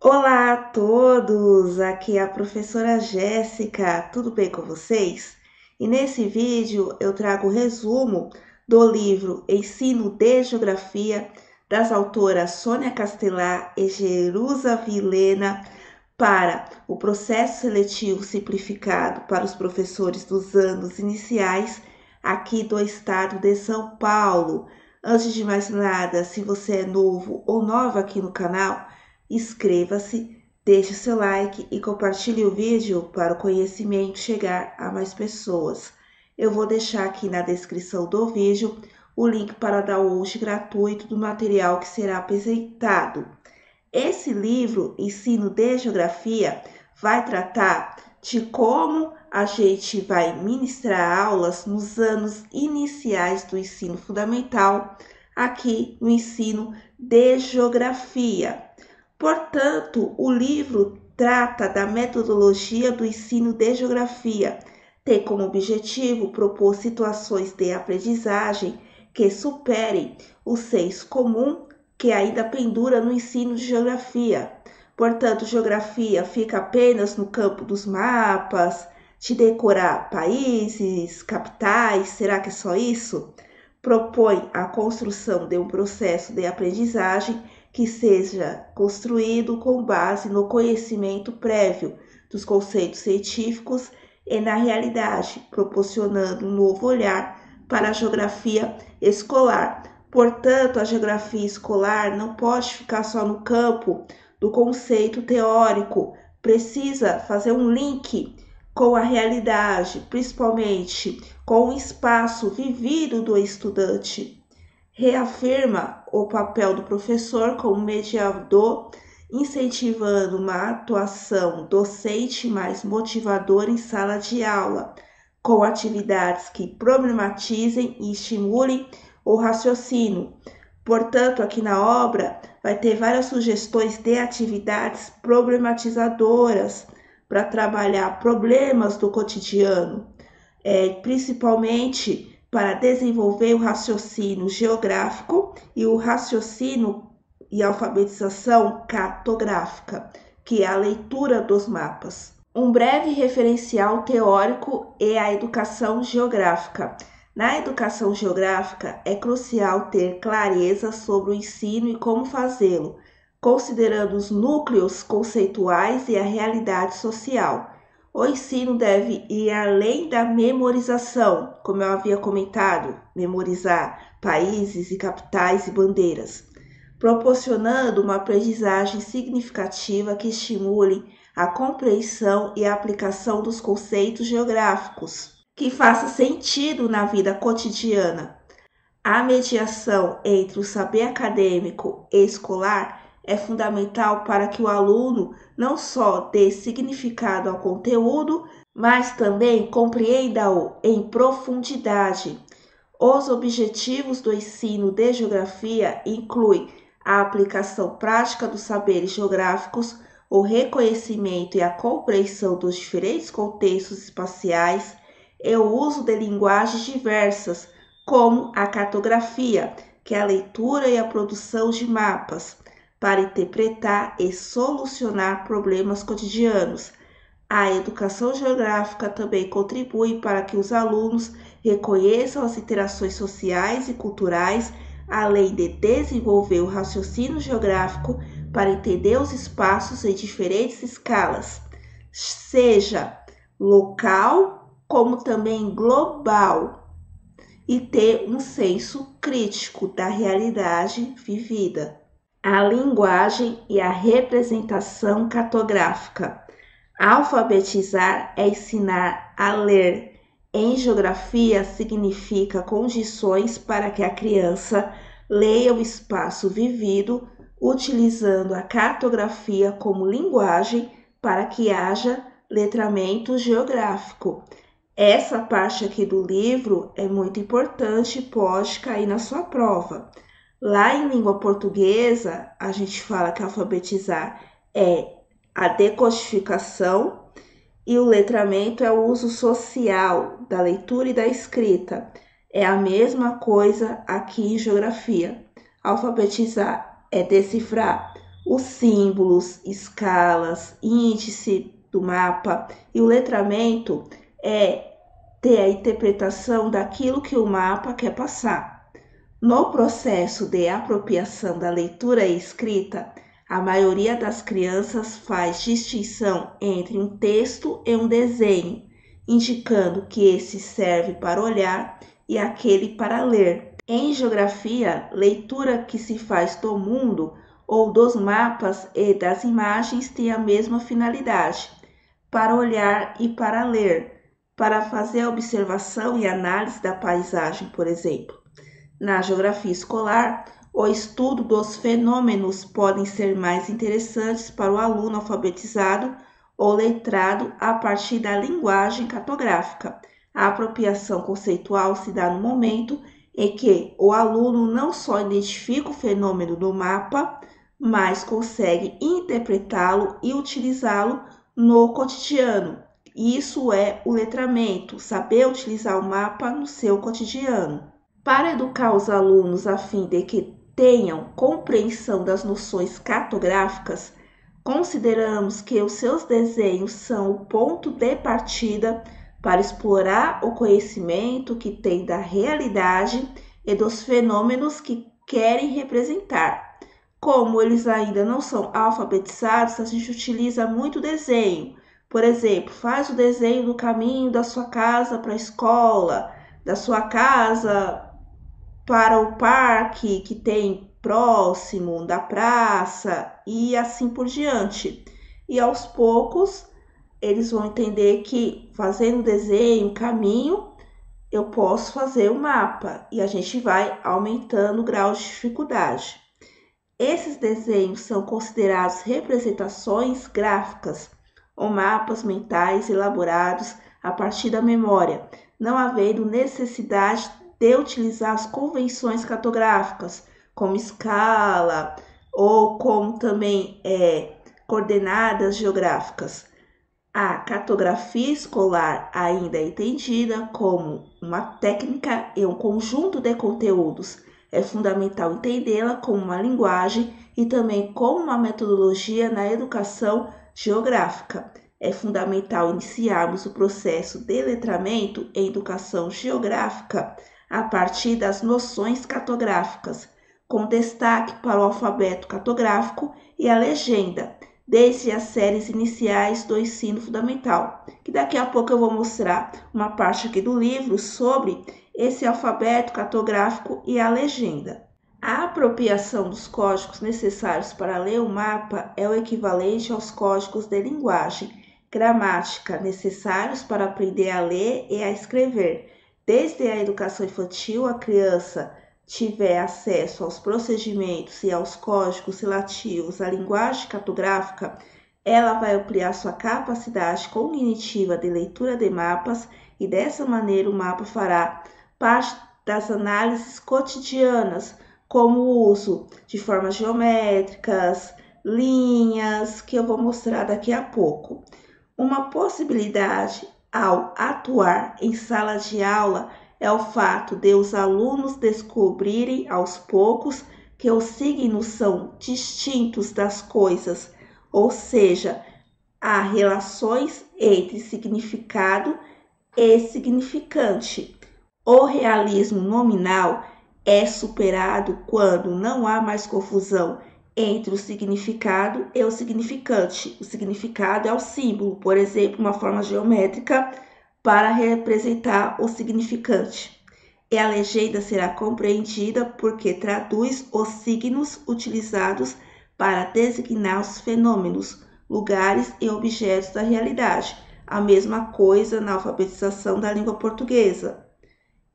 Olá a todos, aqui é a professora Jéssica, tudo bem com vocês? E nesse vídeo eu trago o resumo do livro Ensino de Geografia das autoras Sônia Castelar e Jerusa Vilhena para o processo seletivo simplificado para os professores dos anos iniciais aqui do estado de São Paulo. Antes de mais nada, se você é novo ou nova aqui no canal, inscreva-se, deixe seu like e compartilhe o vídeo para o conhecimento chegar a mais pessoas. Eu vou deixar aqui na descrição do vídeo o link para download gratuito do material que será apresentado. Esse livro, Ensino de Geografia, vai tratar de como a gente vai ministrar aulas nos anos iniciais do ensino fundamental, aqui no ensino de geografia. Portanto, o livro trata da metodologia do ensino de geografia, tem como objetivo propor situações de aprendizagem que superem o senso comum que ainda pendura no ensino de geografia. Portanto, geografia fica apenas no campo dos mapas, de decorar países, capitais, será que é só isso? Propõe a construção de um processo de aprendizagem que seja construído com base no conhecimento prévio dos conceitos científicos e na realidade, proporcionando um novo olhar para a geografia escolar. Portanto, a geografia escolar não pode ficar só no campo do conceito teórico, precisa fazer um link com a realidade, principalmente com o espaço vivido do estudante. Reafirma o papel do professor como mediador, incentivando uma atuação docente mais motivadora em sala de aula, com atividades que problematizem e estimulem o raciocínio. Portanto, aqui na obra vai ter várias sugestões de atividades problematizadoras para trabalhar problemas do cotidiano, principalmente para desenvolver o raciocínio geográfico e o raciocínio e alfabetização cartográfica, que é a leitura dos mapas. Um breve referencial teórico é a educação geográfica. Na educação geográfica, é crucial ter clareza sobre o ensino e como fazê-lo, considerando os núcleos conceituais e a realidade social. O ensino deve ir além da memorização, como eu havia comentado, memorizar países e capitais e bandeiras, proporcionando uma aprendizagem significativa que estimule a compreensão e a aplicação dos conceitos geográficos, que faça sentido na vida cotidiana. A mediação entre o saber acadêmico e escolar é fundamental para que o aluno não só dê significado ao conteúdo, mas também compreenda-o em profundidade. Os objetivos do ensino de geografia incluem a aplicação prática dos saberes geográficos, o reconhecimento e a compreensão dos diferentes contextos espaciais e o uso de linguagens diversas, como a cartografia, que é a leitura e a produção de mapas, para interpretar e solucionar problemas cotidianos. A educação geográfica também contribui para que os alunos reconheçam as interações sociais e culturais, além de desenvolver o raciocínio geográfico para entender os espaços em diferentes escalas, seja local como também global, e ter um senso crítico da realidade vivida. A linguagem e a representação cartográfica. Alfabetizar é ensinar a ler. Em geografia, significa condições para que a criança leia o espaço vivido, utilizando a cartografia como linguagem para que haja letramento geográfico. Essa parte aqui do livro é muito importante e pode cair na sua prova. Lá em língua portuguesa, a gente fala que alfabetizar é a decodificação e o letramento é o uso social da leitura e da escrita. É a mesma coisa aqui em geografia. Alfabetizar é decifrar os símbolos, escalas, índice do mapa, e o letramento é ter a interpretação daquilo que o mapa quer passar. No processo de apropriação da leitura e escrita, a maioria das crianças faz distinção entre um texto e um desenho, indicando que esse serve para olhar e aquele para ler. Em geografia, leitura que se faz do mundo ou dos mapas e das imagens tem a mesma finalidade, para olhar e para ler, para fazer a observação e análise da paisagem, por exemplo. Na geografia escolar, o estudo dos fenômenos podem ser mais interessantes para o aluno alfabetizado ou letrado a partir da linguagem cartográfica. A apropriação conceitual se dá no momento em que o aluno não só identifica o fenômeno do mapa, mas consegue interpretá-lo e utilizá-lo no cotidiano. Isso é o letramento, saber utilizar o mapa no seu cotidiano. Para educar os alunos a fim de que tenham compreensão das noções cartográficas, consideramos que os seus desenhos são o ponto de partida para explorar o conhecimento que tem da realidade e dos fenômenos que querem representar. Como eles ainda não são alfabetizados, a gente utiliza muito desenho. Por exemplo, faz o desenho do caminho da sua casa para a escola, da sua casa para o parque que tem próximo da praça e assim por diante. E aos poucos eles vão entender que fazendo desenho, caminho, eu posso fazer o mapa e a gente vai aumentando o grau de dificuldade. Esses desenhos são considerados representações gráficas ou mapas mentais elaborados a partir da memória, não havendo necessidade de utilizar as convenções cartográficas, como escala ou como também coordenadas geográficas. A cartografia escolar ainda é entendida como uma técnica e um conjunto de conteúdos. É fundamental entendê-la como uma linguagem e também como uma metodologia na educação geográfica. É fundamental iniciarmos o processo de letramento em educação geográfica a partir das noções cartográficas, com destaque para o alfabeto cartográfico e a legenda, desde as séries iniciais do ensino fundamental, que daqui a pouco eu vou mostrar uma parte aqui do livro sobre esse alfabeto cartográfico e a legenda. A apropriação dos códigos necessários para ler o mapa é o equivalente aos códigos de linguagem, gramática necessários para aprender a ler e a escrever. Desde a educação infantil, a criança tiver acesso aos procedimentos e aos códigos relativos à linguagem cartográfica, ela vai ampliar sua capacidade cognitiva de leitura de mapas e dessa maneira o mapa fará parte das análises cotidianas, como o uso de formas geométricas, linhas, que eu vou mostrar daqui a pouco. Uma possibilidade ao atuar em sala de aula é o fato de os alunos descobrirem aos poucos que os signos são distintos das coisas, ou seja, há relações entre significado e significante. O realismo nominal é superado quando não há mais confusão entre o significado e o significante. O significado é o símbolo, por exemplo, uma forma geométrica para representar o significante. E a legenda será compreendida porque traduz os signos utilizados para designar os fenômenos, lugares e objetos da realidade. A mesma coisa na alfabetização da língua portuguesa.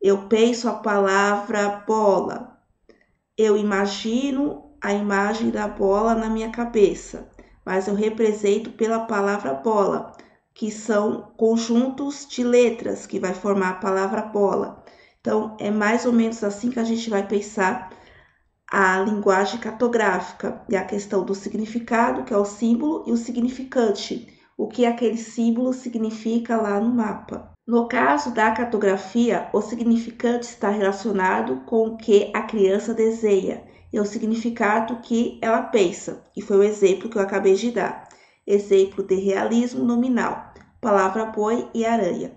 Eu penso a palavra bola. Eu imagino a imagem da bola na minha cabeça, mas eu represento pela palavra bola, que são conjuntos de letras que vai formar a palavra bola. Então, é mais ou menos assim que a gente vai pensar a linguagem cartográfica e a questão do significado, que é o símbolo, e o significante, o que aquele símbolo significa lá no mapa. No caso da cartografia, o significante está relacionado com o que a criança desenha e o significado que ela pensa, que foi o exemplo que eu acabei de dar. Exemplo de realismo nominal, palavra boi e aranha.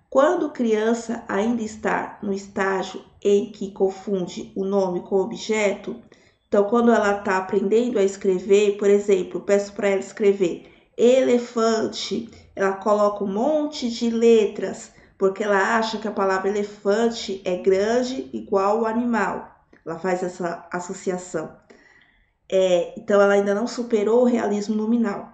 Quando criança ainda está no estágio em que confunde o nome com o objeto, então quando ela está aprendendo a escrever, por exemplo, peço para ela escrever elefante, ela coloca um monte de letras, porque ela acha que a palavra elefante é grande igual o animal. Ela faz essa associação. Então, ela ainda não superou o realismo nominal.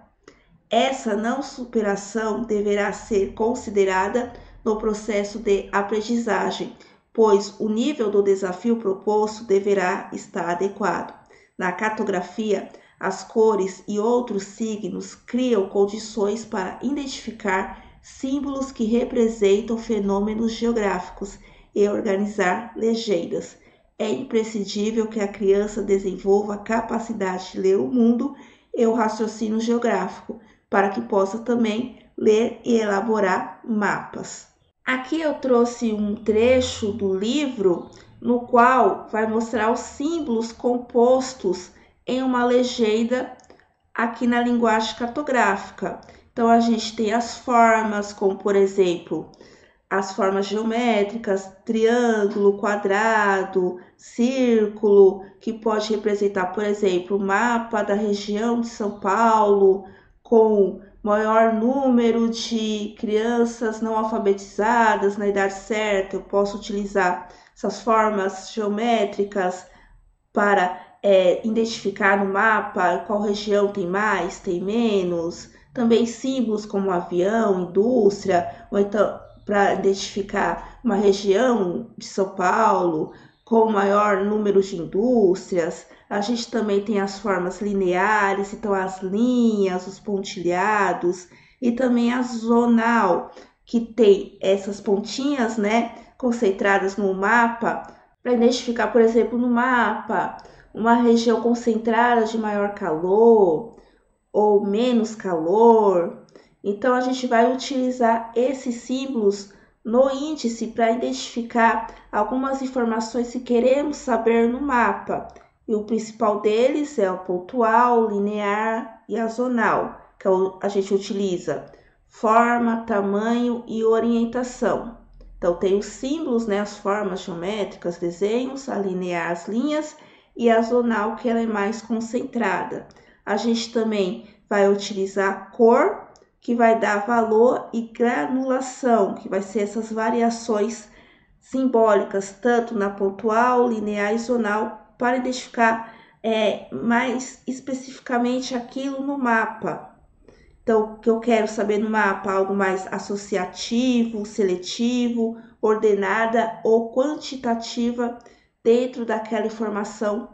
Essa não superação deverá ser considerada no processo de aprendizagem, pois o nível do desafio proposto deverá estar adequado. Na cartografia, as cores e outros signos criam condições para identificar símbolos que representam fenômenos geográficos e organizar legendas. É imprescindível que a criança desenvolva a capacidade de ler o mundo e o raciocínio geográfico, para que possa também ler e elaborar mapas. Aqui eu trouxe um trecho do livro no qual vai mostrar os símbolos compostos em uma legenda aqui na linguagem cartográfica. Então a gente tem as formas, como por exemplo, as formas geométricas, triângulo, quadrado, círculo, que pode representar, por exemplo, o mapa da região de São Paulo, com maior número de crianças não alfabetizadas na idade certa. Eu posso utilizar essas formas geométricas para identificar no mapa qual região tem mais, tem menos. Também símbolos como avião, indústria, ou então para identificar uma região de São Paulo com maior número de indústrias. A gente também tem as formas lineares, então as linhas, os pontilhados, e também a zonal, que tem essas pontinhas, né, concentradas no mapa, para identificar, por exemplo, no mapa, uma região concentrada de maior calor ou menos calor. Então, a gente vai utilizar esses símbolos no índice para identificar algumas informações que queremos saber no mapa. E o principal deles é o pontual, linear e a zonal, que a gente utiliza forma, tamanho e orientação. Então, tem os símbolos, né, as formas geométricas, desenhos, a linear, as linhas, e a zonal, que ela é mais concentrada. A gente também vai utilizar a cor, que vai dar valor, e granulação, que vai ser essas variações simbólicas, tanto na pontual, linear e zonal, para identificar mais especificamente aquilo no mapa. Então, o que eu quero saber no mapa, algo mais associativo, seletivo, ordenada ou quantitativa dentro daquela informação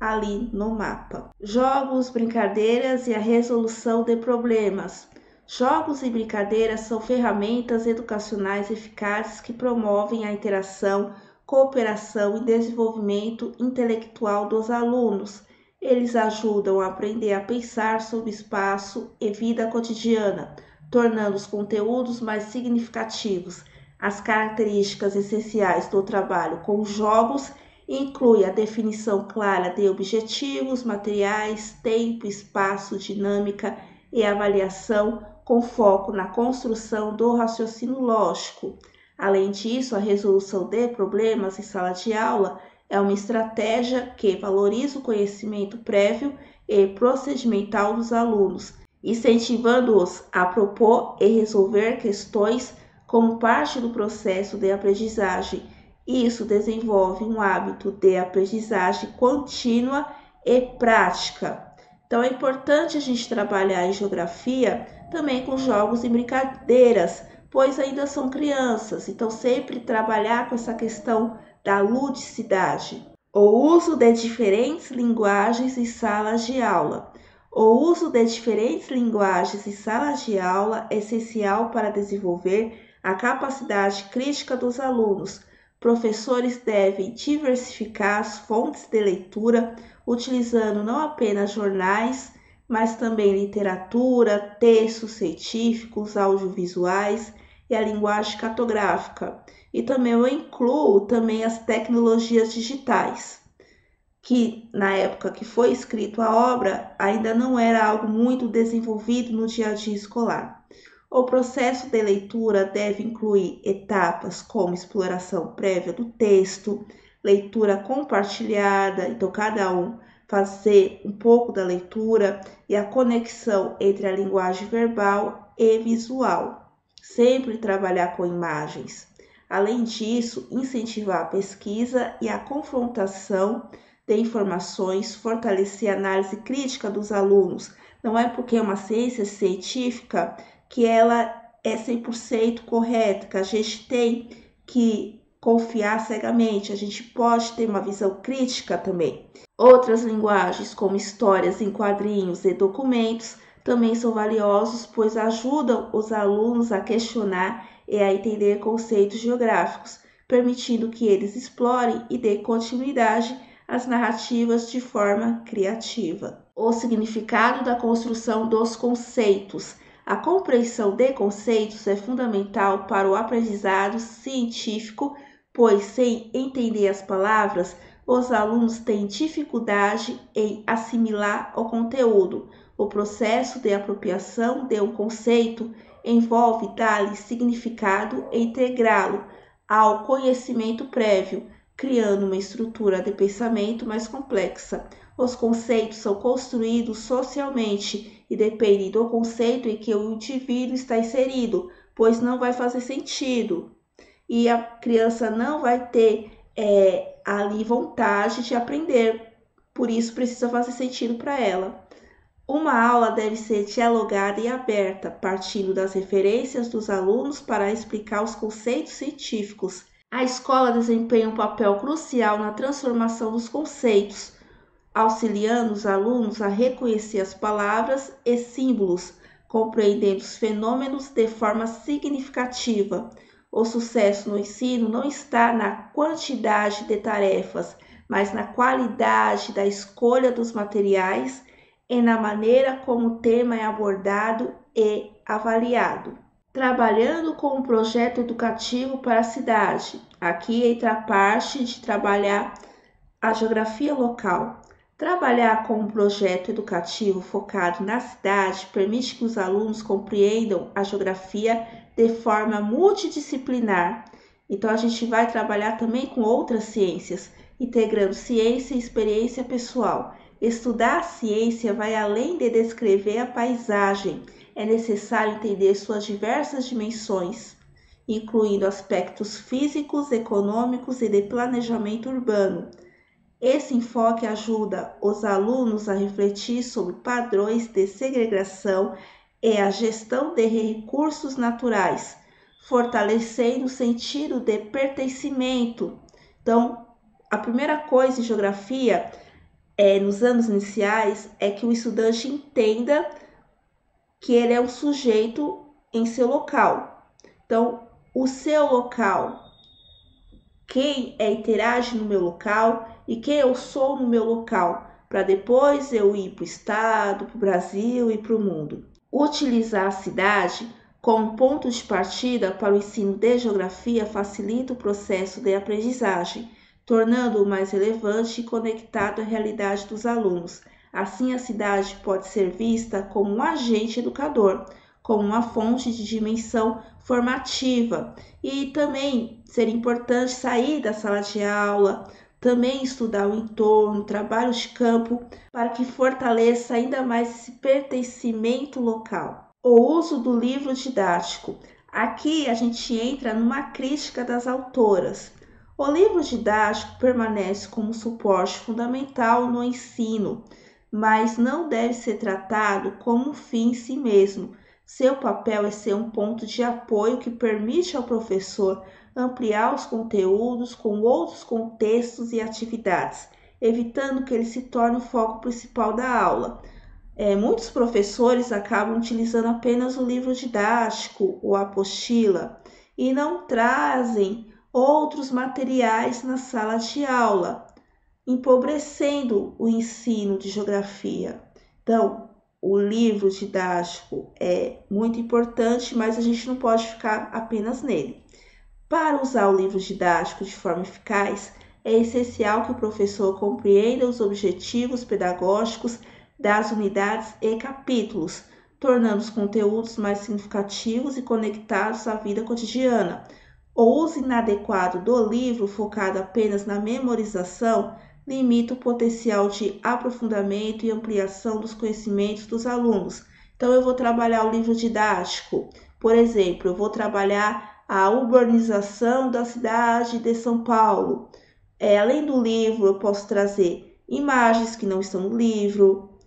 ali no mapa. Jogos, brincadeiras e a resolução de problemas. Jogos e brincadeiras são ferramentas educacionais eficazes que promovem a interação, cooperação e desenvolvimento intelectual dos alunos. Eles ajudam a aprender a pensar sobre espaço e vida cotidiana, tornando os conteúdos mais significativos. As características essenciais do trabalho com jogos incluem a definição clara de objetivos, materiais, tempo, espaço, dinâmica e avaliação com foco na construção do raciocínio lógico. Além disso, a resolução de problemas em sala de aula é uma estratégia que valoriza o conhecimento prévio e procedimental dos alunos, incentivando-os a propor e resolver questões como parte do processo de aprendizagem. Isso desenvolve um hábito de aprendizagem contínua e prática. Então, é importante a gente trabalhar em geografia também com jogos e brincadeiras, pois ainda são crianças, então sempre trabalhar com essa questão da ludicidade. O uso de diferentes linguagens em salas de aula. O uso de diferentes linguagens em salas de aula é essencial para desenvolver a capacidade crítica dos alunos. Professores devem diversificar as fontes de leitura, utilizando não apenas jornais, mas também literatura, textos científicos, audiovisuais e a linguagem cartográfica. E também eu incluo também as tecnologias digitais, que na época que foi escrito a obra ainda não era algo muito desenvolvido no dia a dia escolar. O processo de leitura deve incluir etapas como exploração prévia do texto, leitura compartilhada, então cada um fazer um pouco da leitura e a conexão entre a linguagem verbal e visual. Sempre trabalhar com imagens. Além disso, incentivar a pesquisa e a confrontação de informações, fortalecer a análise crítica dos alunos. Não é porque é uma ciência científica que ela é 100% correta, que a gente tem que confiar cegamente, a gente pode ter uma visão crítica também. Outras linguagens, como histórias em quadrinhos e documentos, também são valiosos, pois ajudam os alunos a questionar e a entender conceitos geográficos, permitindo que eles explorem e dêem continuidade às narrativas de forma criativa. O significado da construção dos conceitos. A compreensão de conceitos é fundamental para o aprendizado científico, pois sem entender as palavras, os alunos têm dificuldade em assimilar o conteúdo. O processo de apropriação de um conceito envolve dar-lhe significado e integrá-lo ao conhecimento prévio, criando uma estrutura de pensamento mais complexa. Os conceitos são construídos socialmente e dependem do conceito em que o indivíduo está inserido, pois não vai fazer sentido. E a criança não vai ter ali vontade de aprender, por isso precisa fazer sentido para ela. Uma aula deve ser dialogada e aberta, partindo das referências dos alunos para explicar os conceitos científicos. A escola desempenha um papel crucial na transformação dos conceitos, auxiliando os alunos a reconhecer as palavras e símbolos, compreendendo os fenômenos de forma significativa. O sucesso no ensino não está na quantidade de tarefas, mas na qualidade da escolha dos materiais e na maneira como o tema é abordado e avaliado. Trabalhando com um projeto educativo para a cidade. Aqui entra a parte de trabalhar a geografia local. Trabalhar com um projeto educativo focado na cidade permite que os alunos compreendam a geografia de forma multidisciplinar. Então, a gente vai trabalhar também com outras ciências, integrando ciência e experiência pessoal. Estudar a ciência vai além de descrever a paisagem. É necessário entender suas diversas dimensões, incluindo aspectos físicos, econômicos e de planejamento urbano. Esse enfoque ajuda os alunos a refletir sobre padrões de segregação e a gestão de recursos naturais, fortalecendo o sentido de pertencimento. Então, a primeira coisa em geografia, nos anos iniciais, é que o estudante entenda que ele é um sujeito em seu local. Então, o seu local, quem interage no meu local e quem eu sou no meu local, para depois eu ir para o estado, para o Brasil e para o mundo. Utilizar a cidade como ponto de partida para o ensino de geografia facilita o processo de aprendizagem, tornando-o mais relevante e conectado à realidade dos alunos. Assim, a cidade pode ser vista como um agente educador, como uma fonte de dimensão formativa. E também seria importante sair da sala de aula, também estudar o entorno, trabalho de campo, para que fortaleça ainda mais esse pertencimento local. O uso do livro didático. Aqui a gente entra numa crítica das autoras. O livro didático permanece como suporte fundamental no ensino, mas não deve ser tratado como um fim em si mesmo. Seu papel é ser um ponto de apoio que permite ao professor ampliar os conteúdos com outros contextos e atividades, evitando que ele se torne o foco principal da aula. Muitos professores acabam utilizando apenas o livro didático ou a apostila e não trazem outros materiais na sala de aula, empobrecendo o ensino de geografia. Então, o livro didático é muito importante, mas a gente não pode ficar apenas nele. Para usar o livro didático de forma eficaz, é essencial que o professor compreenda os objetivos pedagógicos das unidades e capítulos, tornando os conteúdos mais significativos e conectados à vida cotidiana. O uso inadequado do livro, focado apenas na memorização, limita o potencial de aprofundamento e ampliação dos conhecimentos dos alunos. Então, eu vou trabalhar o livro didático. Por exemplo, eu vou trabalhar a urbanização da cidade de São Paulo. Além do livro, eu posso trazer imagens que não estão no livro,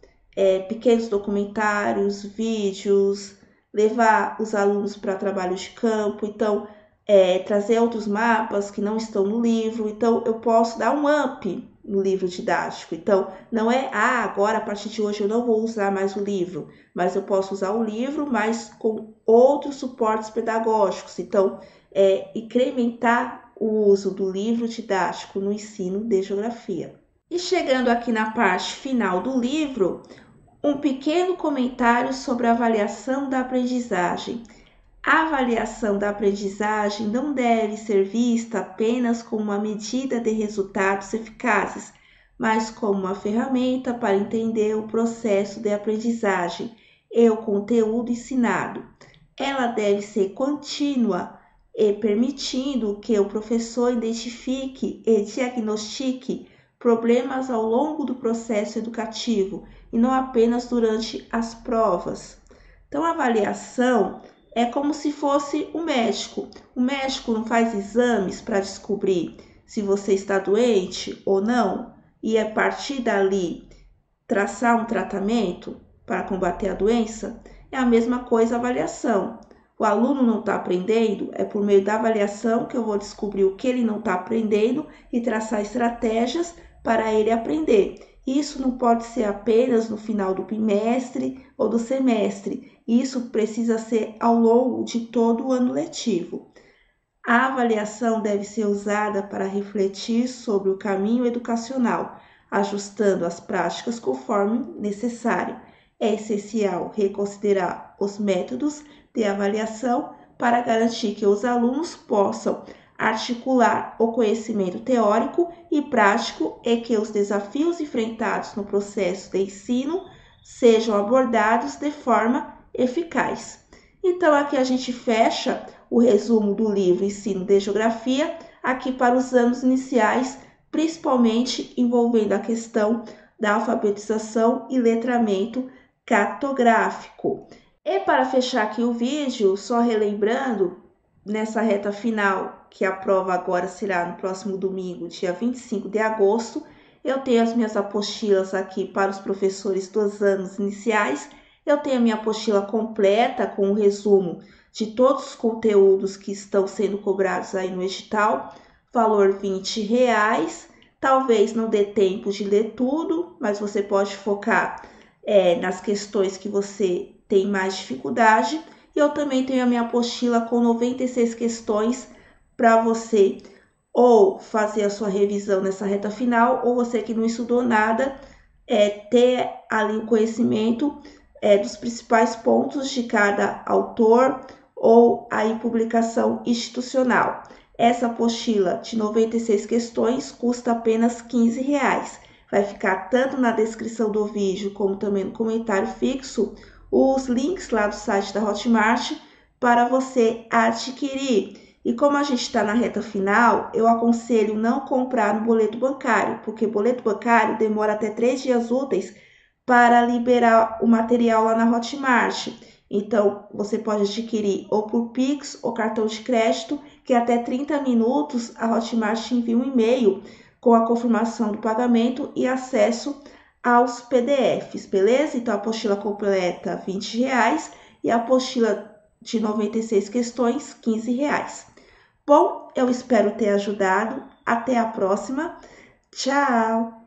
pequenos documentários, vídeos, levar os alunos para trabalho de campo. Então, trazer outros mapas que não estão no livro. Então, eu posso dar um up no livro didático. Então, não é, agora a partir de hoje eu não vou usar mais o livro, mas eu posso usar o livro, mas com outros suportes pedagógicos. Então, incrementar o uso do livro didático no ensino de geografia. E chegando aqui na parte final do livro, um pequeno comentário sobre a avaliação da aprendizagem. A avaliação da aprendizagem não deve ser vista apenas como uma medida de resultados eficazes, mas como uma ferramenta para entender o processo de aprendizagem e o conteúdo ensinado. Ela deve ser contínua e permitindo que o professor identifique e diagnostique problemas ao longo do processo educativo e não apenas durante as provas. Então, a avaliação é como se fosse um médico. O médico não faz exames para descobrir se você está doente ou não e a partir dali traçar um tratamento para combater a doença. É a mesma coisa a avaliação. O aluno não está aprendendo, é por meio da avaliação que eu vou descobrir o que ele não está aprendendo e traçar estratégias para ele aprender. Isso não pode ser apenas no final do bimestre ou do semestre. Isso precisa ser ao longo de todo o ano letivo. A avaliação deve ser usada para refletir sobre o caminho educacional, ajustando as práticas conforme necessário. É essencial reconsiderar os métodos de avaliação para garantir que os alunos possam articular o conhecimento teórico e prático e que os desafios enfrentados no processo de ensino sejam abordados de forma eficaz. Então, aqui a gente fecha o resumo do livro Ensino de Geografia, aqui para os anos iniciais, principalmente envolvendo a questão da alfabetização e letramento cartográfico. E para fechar aqui o vídeo, só relembrando, nessa reta final, que a prova agora será no próximo domingo, dia 25 de agosto, eu tenho as minhas apostilas aqui para os professores dos anos iniciais. Eu tenho a minha apostila completa com um resumo de todos os conteúdos que estão sendo cobrados aí no edital, valor R$20. Talvez não dê tempo de ler tudo, mas você pode focar nas questões que você tem mais dificuldade. E eu também tenho a minha apostila com 96 questões para você ou fazer a sua revisão nessa reta final, ou você que não estudou nada, ter ali o conhecimento dos principais pontos de cada autor ou aí publicação institucional. Essa apostila de 96 questões custa apenas R$15. Vai ficar tanto na descrição do vídeo como também no comentário fixo os links lá do site da Hotmart para você adquirir. E como a gente está na reta final, eu aconselho não comprar no boleto bancário, porque boleto bancário demora até 3 dias úteis para liberar o material lá na Hotmart. Então, você pode adquirir ou por Pix ou cartão de crédito, que até 30 minutos a Hotmart te envia um e-mail com a confirmação do pagamento e acesso aos PDFs, beleza? Então, a apostila completa R$20 e a apostila de 96 questões, R$15. Bom, eu espero ter ajudado. Até a próxima. Tchau!